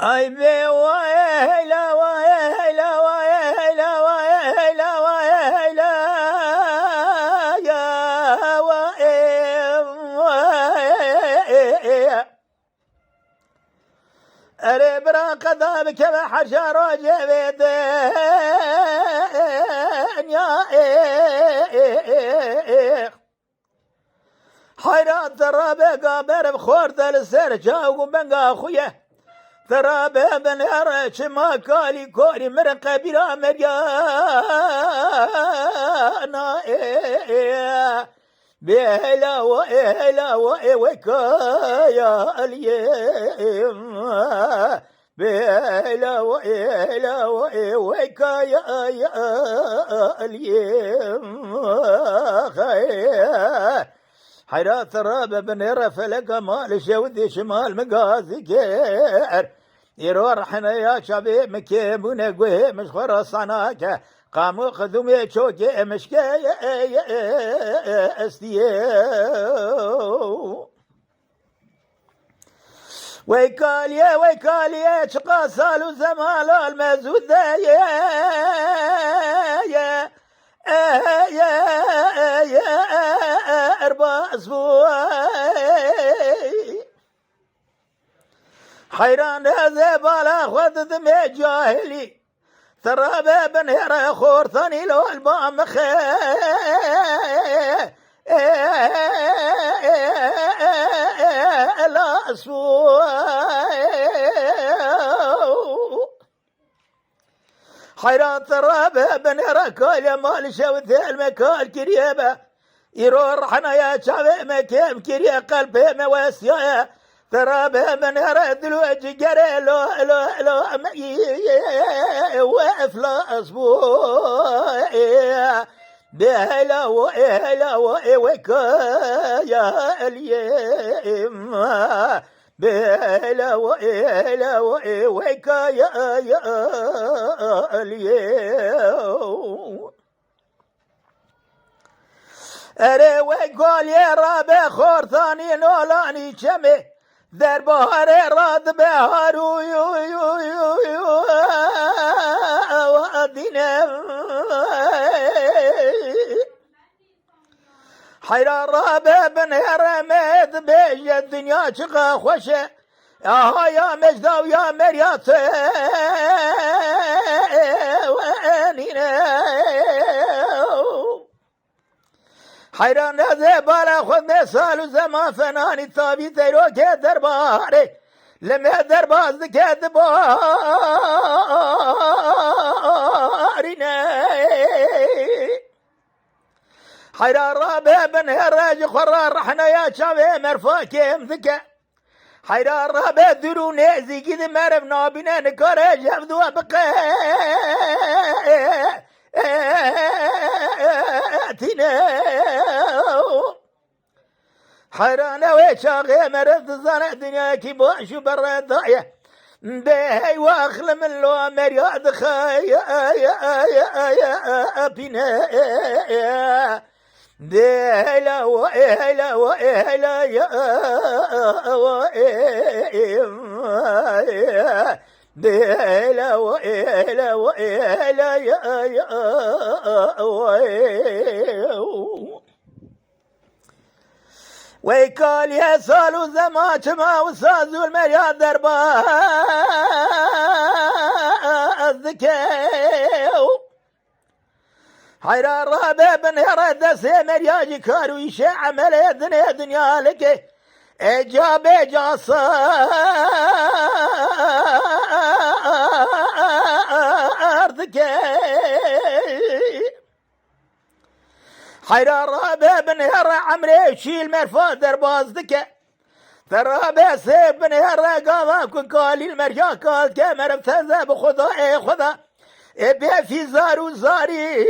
اي بي ويلا ويلا ويلا ويلا ويلا يا ويلا الابرا قدامك بحشر جبدين يا حيرات ترى قابر بخورت السرجا وبنقا خويه ترى بابن يرش ما كالي كوري من قبيلة مريانا بيلا وإلا وكايا اليم بيلا وإلا وكايا اليم حيرات رابع بن فلك مال شودي شمال مقازي كير يروحنا يا شباب مكيمون قوي مش خرصناك قاموا خذوا ميشوكي مشكي استيو ويكاليا شقا سالو زمال المزود يا أربع أسبوع حيران هذا بالا خذ دمي جاهلي ترى بابن هرا خور ثاني لو البام لا أسبوع حيران ترى بابن هرا كل مال شوث المكال كريبه يروحنا يا شعب مكيم كريا قلبي مواسيا ترى بمن يرد الوجه قري لو وقف لا أسبوع بهلا وإهلا وكايا اليم بهلا وإهلا وكايا اليم اره وقال يا رابع خور ثاني نولاني شمي در بهار راد بهار وادينا حيران رابع بن هرمد بيج الدنيا شقا خوشه يا مجدا ويا مريات وانينا حيران هذا بالا خذ مثال زمان فناني طابي تيروك درباري لما درباز كدبارينا حيران رابع بن هراج خرار رحنا يا شابي مرفاكي ذكا حيران رابع دروني زي كذا مرف نابنا نكارج يفدوا بقى حيرانة وشاغي مرض زنة دنيا كي بوشو برا ضاية بهي واخل من لو مرياد خايا بنا ديلا وإهلا وإهلا يا ديلا وإهلا وإهلا يا ويكال يا سالو زماش ما وسازو المريا دربا الذكاو حيران رابع بن هرد سي مريا جكارو يشي عمل دنيا لك اجاب جاسا حيران رابع بن هرا عمري شيل مرفا درباز دكه ترى سيب بن هرا قاضاك قال المرجا قال كامر بثزا بخدا خدا ابي في زارو زاري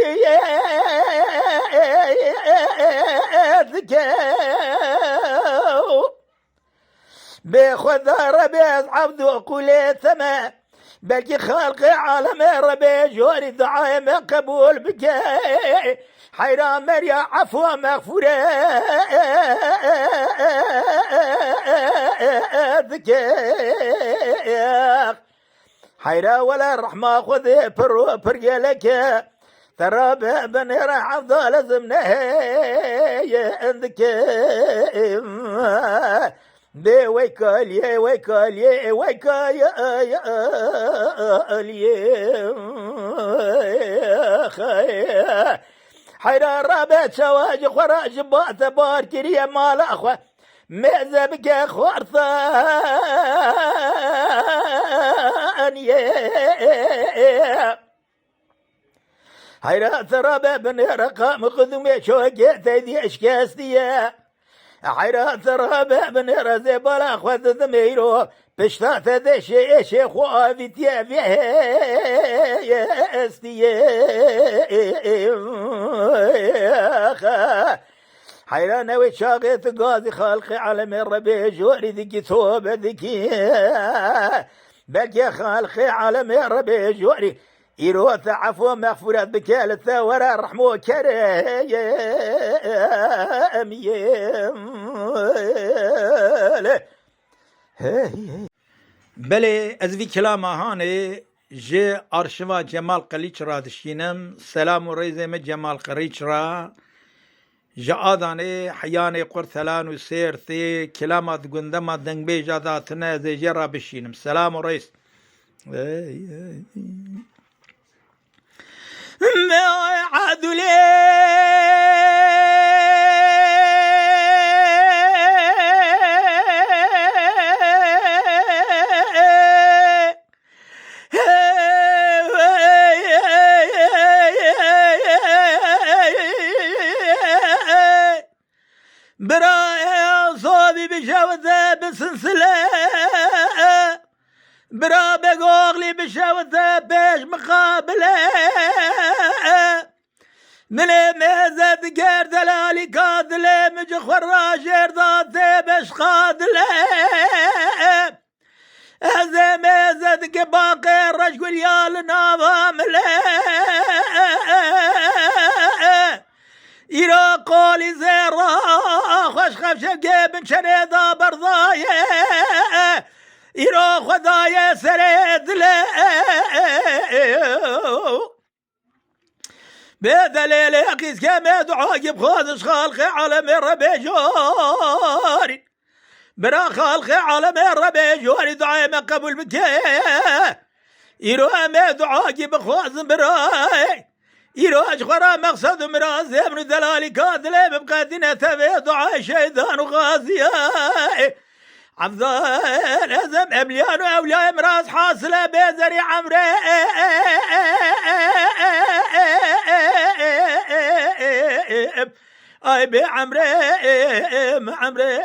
دكه بخدا ربيز عبد وقولي ثما بلكي خلق عالم ربي جوري دعايم قبول بك حيرا مريا عفو مغفورة ذكيك حيرا ولا رحمة خذ برجلك ترى بنير عبد زمنه ذكي بي ويكالي ويكالي ويكالي حيرا رابط شواج خراج بات بار كريا مال اخوة مزبك خورثان حيرا ثرابة بن رقام خذومي شوكي تيدي اشكاستيا حيرا ثرابة بن رزي بلا خذ ذميرو بشتات دشي اشي خوافي تيافي استيا حيرا نوي شاقيت قاضي خالقي عالم الربي جوري ذكي ثوب ذكي بلكي خالقي عالم الربي جوري إيروث عفو مغفورة بكالة ثورة رحمو كريم بله از وی کلام هانه جه آرشیوا جمال قلیچ را دشینم سلام و ریزم جمال قلیچ را جه آدانه حیانه قرثلان و سیرتی کلامات گندما دنگ بی جاداتنه زیجه را بشینم سلام و ریز عدولي برا صوبي بشوته بسلسله برا بقوغلي بشوته بيش مقابله من ميزة قير دلالي قادله مجخور راجر ضاته بش قادله هذا ميزة قباقي رجل يال نظامله إيرا قولي زيرا خوش خفشة قيبن شريضة برضايه إيرا خدايا سريد له بدليل يقيس كما دعاقب خادش خالقي عالم الربي جاري برا خالقي عالم الربي جاري دعايما قبول بكي إيرو أما دعاقب خازم براي إيرو أشخرا مقصد مراز من دلالي كادلي ببقاتنا تبي دعاي شيطان وغازياي عبدال أزم أبليان وأولياء مراز حاصلة بزري عمري أي بعمري عمري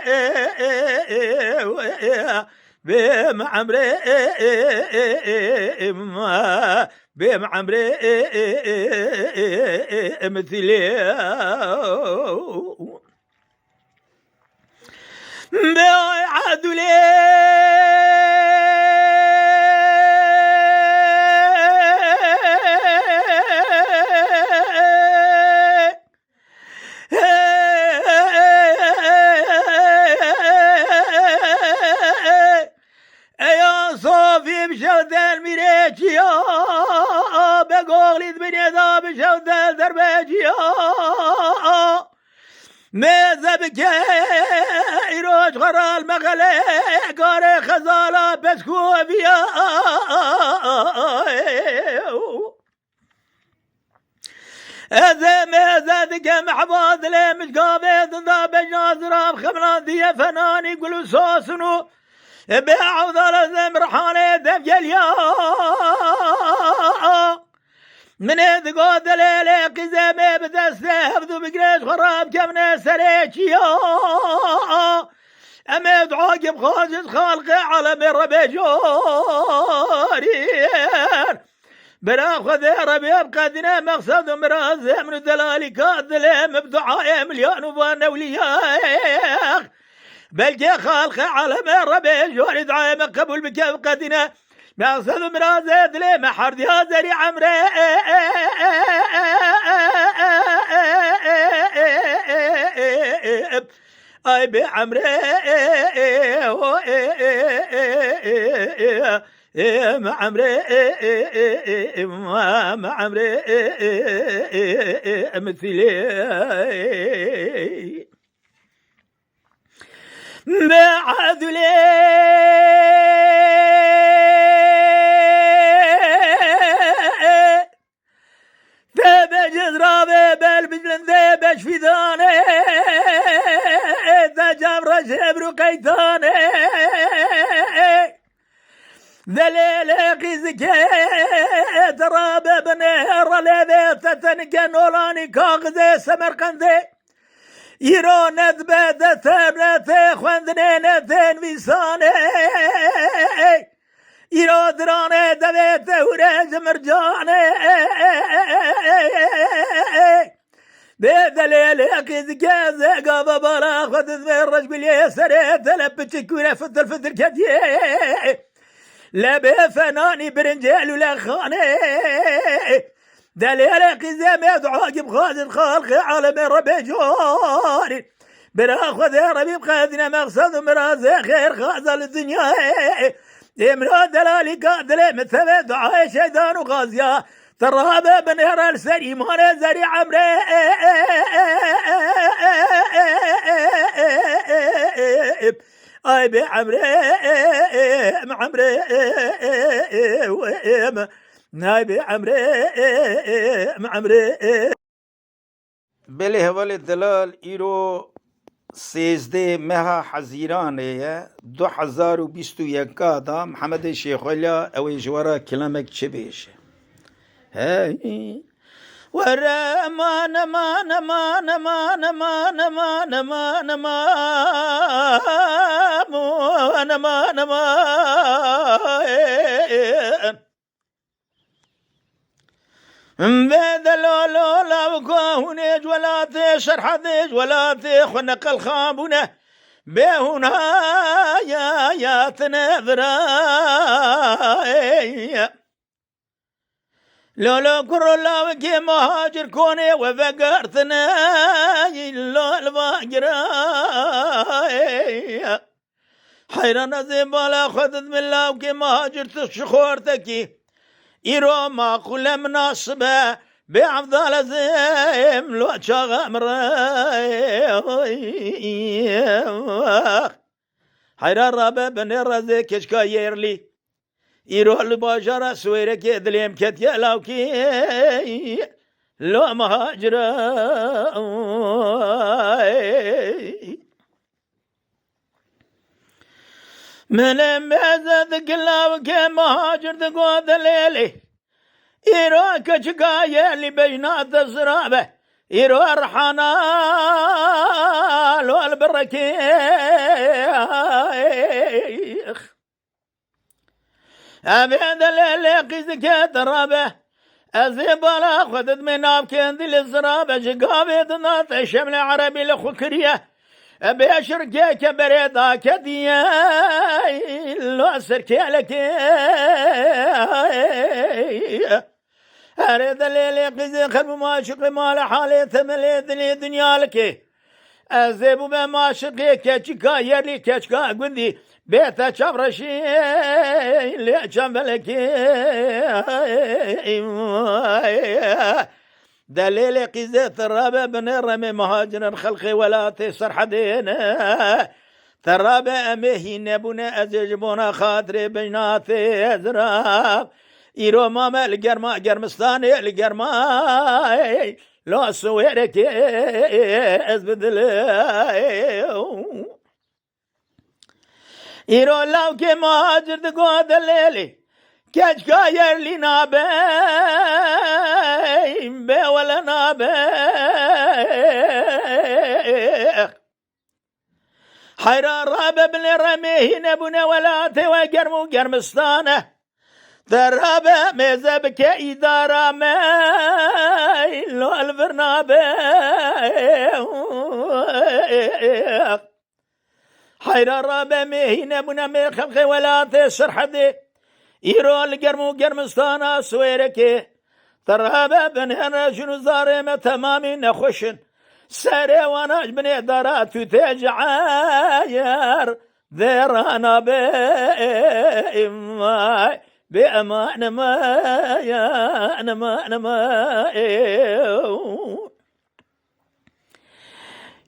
بعمري بعمري مثلي بعدلي يا صوفي بشودان ميريتيا بقولي بنيدا بشودان دربيجيا ماذا بكي إيروج غرال مغلي قاري خزالة بسكو فيها هذا ماذا دكي محباض لي مش قابيد ضاب جازرة بخمران دي فناني قلو سوسنو بعوض الزم رحاني دفجل يا من ذقود ليلي قزامي بدسته بدو بقريش خراب كمنا سريشيا أمد عاقب خاجز خالقي عالم الربي جارين براخذ ربي بقدنا مقصد مراز من دلالي كادلي مبدعاي مليون وبانا ولياك بلجي خالقي عالم الربي جاري دعاي مقبول بكيف قدنا مقصد مرازت لي محرد يا زري عمري اي بعمري مع عمري مع عمري مثلي بعد لي ذبج ضرابي بالبجلن ذبج في ذاني ذجاب رجب رقيتاني ذليل قيزك ترابي بنهر لذي تتنكن ولاني كاغذي سمرقندي يرو ندبة ثبنة خوندنين فيساني يرو دراني دبيت ورز مرجاني بذليل قيزك زقاب بلا خذ الرج باليسر تلبتك ولا فتر فتر كديه لا بفناني برنجال ولا خاني دليل قزام يدعاقب خازن خالق عالم ربي جاري براخذ ربي بخازن مقصد مرازي خير خازن الدنيا امرأة دلالي قادلة مثل دعاء شيطان وغازيا ترابة بنهر السري مانا زري عمري اي بعمري عمري ناي بعمري عمري بله ول دلال ایرو 13 ماه حزیران 2021 دا محمد شیخ ولا او جوارا کلامک چه بیشه هی ورا ما نما نما نما نما نما نما نما نما نما بدلو لا وكاهونيج ولا تشرح ذيج ولا تخنق الخابونه بهنا يا تنذرا لو كرلا وكي مهاجر كوني وفقرتنا لو الفاجرا حيرنا زبالا خذت من الله وكي مهاجر تشخورتكي إيرو ما كل مناسبة بأفضل زيم لو شغمر حيران رابا بن الرزي كشكا يرلي إيرو الباشرة سويرة كدليم كتيا لوكي لو مهاجرة من مزد قلاوك مهاجر تقوذ الليلي إيرو كشكا يلي بينات الزرابة إيرو الرحانا لو البركيخ أبيد الليلي قيزك ترابة أزيبالا خذت من أبكين دي الزرابة شقابي دنات شمل عربي لخكرية بشركة كبريدا كديا لو سركيلك أريد الليل قزي خلب ما شقي مال حالي ثملي دنيا لك أزيبو بما شقي كشكا يرلي كشكا قندي بيتا شفرشي اللي شملك دليل قزي ترابة بن رمي مهاجر خلقي ولا تسر حدين ترابة أمهي نبونا أزجبونا خاطري بيناتي أزراب إيرو ماما الجرما جرمستاني الجرما لو سويرك أزبدل إيرو لو كي مهاجر تقوى دليلي كشكا يرلي نابي بي ولا نابي حيران رابا بن رميه نبونا ولا توا جرمو جرمستانه درابا ميزبك إدارة ما لو البرنابي حيران رابا ميه نبونا مي خلقي ولا تسر حدي ایران گرم و گرمستانا سویرکی ترابه بنهر جنو زارم تمامی نخوشن سری واناج بنی دارات تو تجعایر ذرانا بإماي بأمان ما يا ما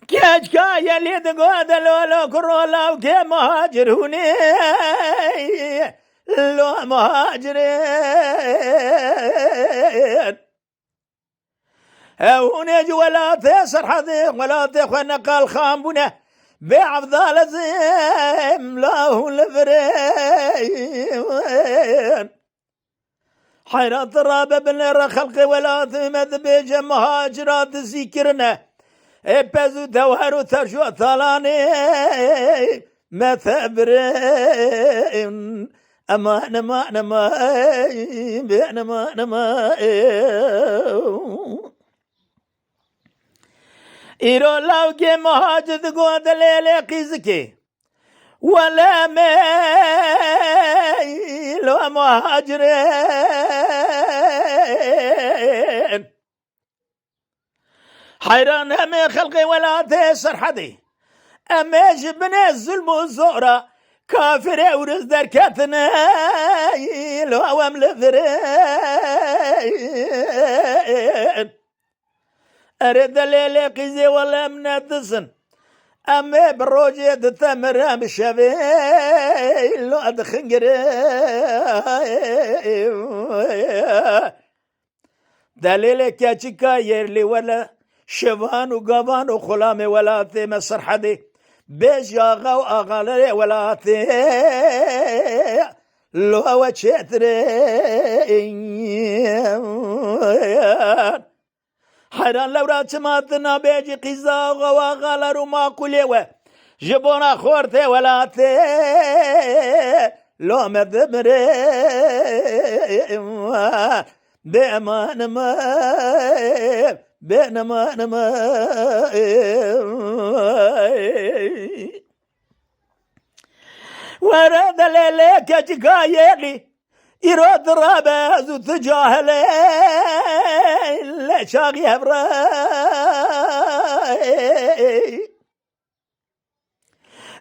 كاج كايا لي تقعد لو كرولا وكي مهاجر هوني لو مهاجرين هوني ولا تسر حذيق ولا تخونا قال خامبونه بعفضال زيم له الفرين حيرات رابة بن خلق ولا ثمد بيجا مهاجرات ذكرنا ابزو دوهر ترجو ثلاني ما ثبرين امان ما بين ما ایرو لاو که مهاجد گود لیل قیزکی ولا میلو مهاجرين حيران همي خلقي ولا تيسر حدي أميش بني الظلم والزورة كافر ورز دركتنا لو أوام لفرين أريد الليلة قيزي ولا من الدسن أمي بروجي دتمر بشبي لو أدخنجر دليل كاتشكا يرلي ولا شوان وقوان وخلامي ولا ثي مسر حدي بيش آغا وآغالي ولا ثي لو وشتري حيران لو رات ماتنا بيجي قيزا وغالر وما قليوه جبونا خورتي ولا تي لو مدمري بأمان ما بأمان ما ورد ليلك جقايلي يرد رابز وتجاهلي لا شاقي هبراي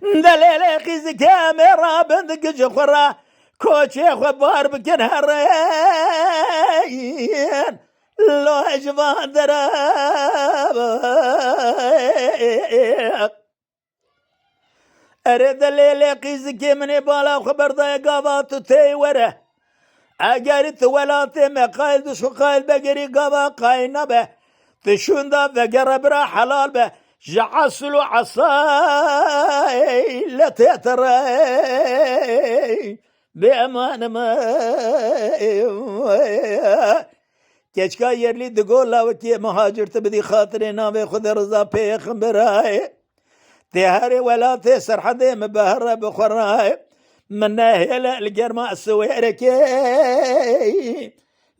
دليلي قيز كاميرا بندق جخرا كوشي خبار بكن هرين لو اجبان دراب اريد الليلي قيز كمني بالا خبر ضايا قابات تي وره اگرت ولاتي مقايل دشو قايل بقري قابا قاينا به تشون دا فقر برا حلال به جعسلو عصاي لا تتري بأمان ما كشكا يرلي دقول لاوكي مهاجر تبدي خاطري نامي خذ رضا بيخبراي تهاري ولا تسر حدي مبهرة بخراي من ناهي الجرماء السويركي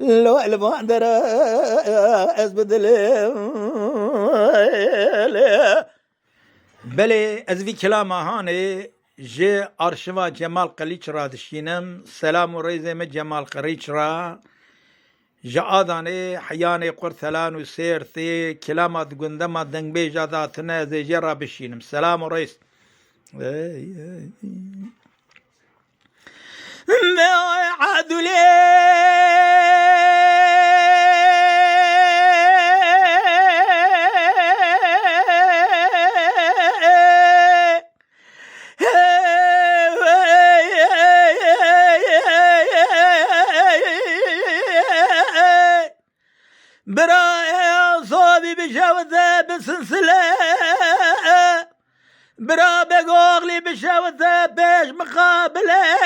لو الباندر ازبدل بله از وی کلام هانه جه آرشیوا جمال قلیچ را دشینم سلام و ریزم جمال قلیچ را جه آدانه حیان قرثلان و سیرتی کلامات گندما دنگ بی جاداتنه زیجه را بشینم سلام و ریز عدلي برا صوبي بشوته بسلسله برا بقوغلي بشوته بيش مقابله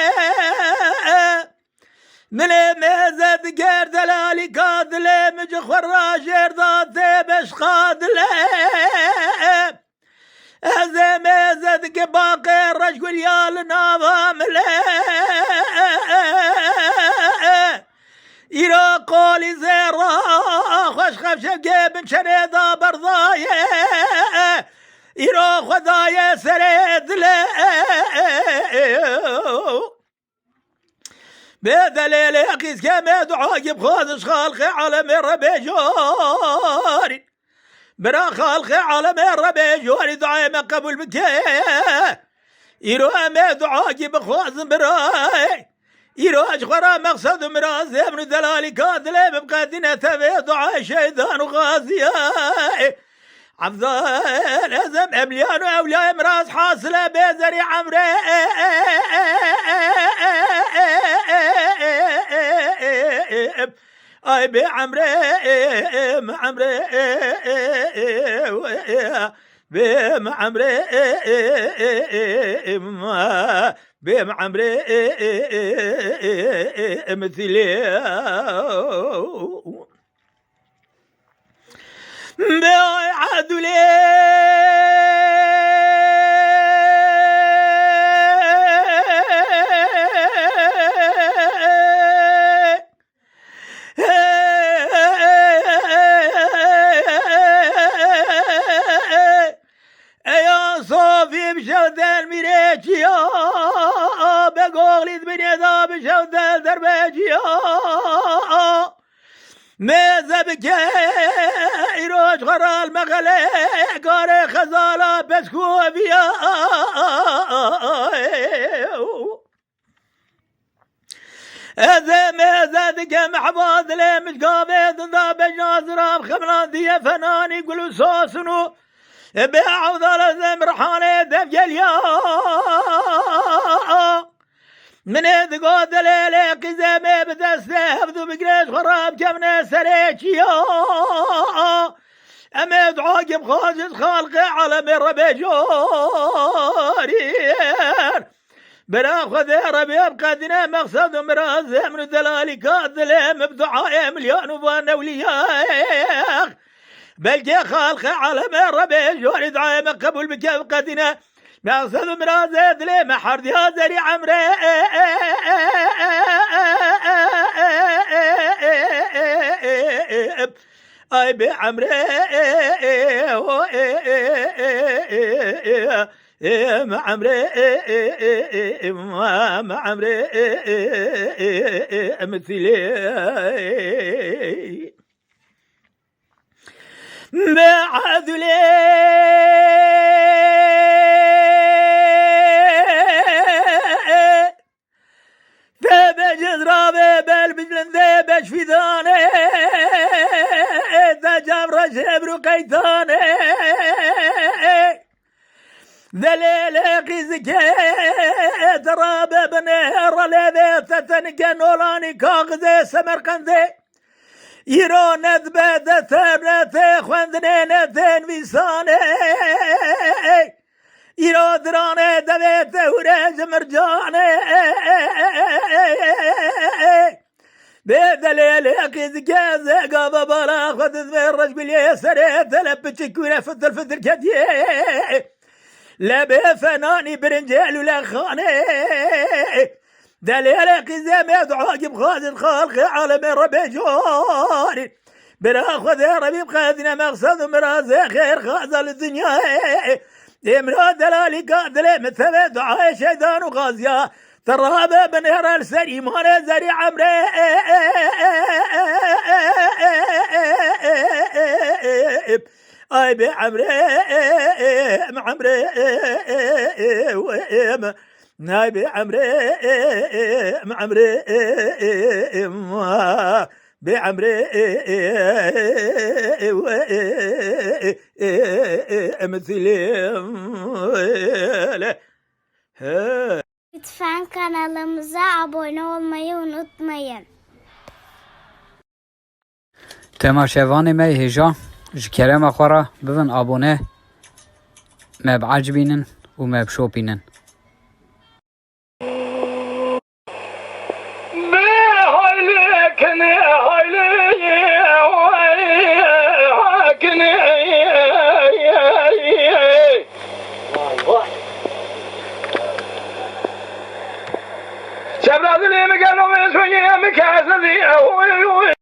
من ميزة قير دلالي قادله مجخور راجر ذاتي بش قادله هذا ميزة قباقي رجل يال نظامله إيرا قولي زيرا خوش خفشة قيبن شريضة برضاية إيرا خدايا سريد له بدليل يقيس كما دعاقب خاذش خالق عالم ربي جاري برا خالق عالم ربي جاري دعاء ما قبول بكيه يرو ما دعاقب خاذ براي يروج خرا مقصد مراز من دلالي كادله بقدنا تبي دعاء شيطان وغازيه عبد الازم امليان واولياء مراز حاصله بزري عمري اي بعمري عمري بمعمري بمعمري مثلي بعدلي صافي بشودل ميريتشيا بقوليد بنيدا بشودل دربيجيا ماذا بكي روج غرال مغلي قاري خزالة بسكوفيا هذا ماذا دقى محباض لي مشقابيد ضاب ناظرة خمران دي فناني قلو صوصنو بعوض الزم رحاني دفجل يا من ذقود ليلي قزامي بدسته بدو بقريش خراب جمنا سريش يا أمد عاقب خاجز خالقي على من ربي جارين براخذ ربي بقدنا مقصد مرازه من دلالي كادله مبدعاء مليون وبانا ولياخ بلجي خالق عالم ربي جوري دعاء مقبول بكيف قدنا مقصد مرازه دلي محرد يا زري عمري اي بعمري عمري عمري مثلي بعدلي رابي بالبجلن ذي باش في ذاني ذا جابر جبر قيتاني ذليل قيزك ترابي بنهر لذي تتنقى نولاني كاغذي سمرقندي يرو نذبة ثبنتي خواندنين ويساني يرو دراني دبيت ورز مرجاني بدليل قيز كازي قابا بالا خذ الرج باليسر تلبتك ولا فتر فتر كديه لا بفناني برنجال ولا خاني دليل قيزي ميد عاقب خازن خالق عالم ربي جاري براخذ ربي بخازن مقصد مرازي خير خازل الدنيا امرأة دلالي قادلة مثل دعاء شيطان وغازية ترابة بنهر السري مانا زري عمري اي بعمري عمري ناي بعمري عمري بعمري مثلي Lütfen kanalımıza abone olmayı unutmayın. تماشاواني مي هجا جكرم اخورا ببن ابونه ما بعجبينن وما بشوبينن شباب اللي مكانهم يسوي مكاسدي